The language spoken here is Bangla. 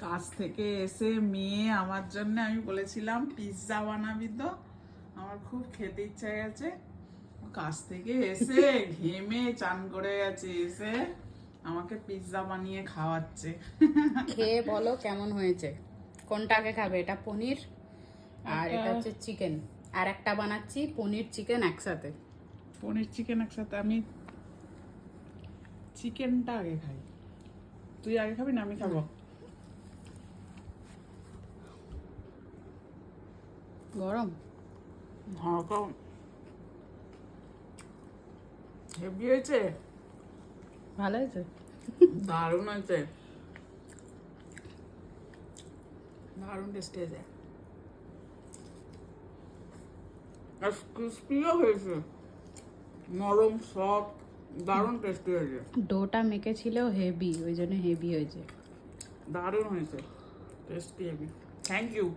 কাজ থেকে এসে মেয়ে আমার জন্য আমি বলেছিলাম পিৎজা বানাবি তো, আমার খুব খেতে ইচ্ছা গেছে। কাজ থেকে এসে ঘেমে চান করে গেছে, এসে আমাকে পিৎজা বানিয়ে খাওয়াচ্ছে। খেয়ে বলো কেমন হয়েছে, কোনটা আগে খাবে? এটা পনির আর এটা হচ্ছে চিকেন, আর একটা বানাচ্ছি পনির চিকেন একসাথে। পনির চিকেন একসাথে? আমি চিকেনটা আগে খাই। তুই আগে খাবি না আমি খাবো? গরম? হ্যাঁ, কম হেভি হয়েছে, ভালো হয়েছে। দারুণ হয়েছে, দারুণ টেস্টি হয়েছে, আর ক্রিস্পিও হয়েছে, নরম সফট, দারুণ টেস্টি হয়েছে, ডোটা মেখেছিল হেভি, ওই জন্য হেভি হয়েছে। দারুণ হয়েছে, টেস্টি হেভি। Thank you.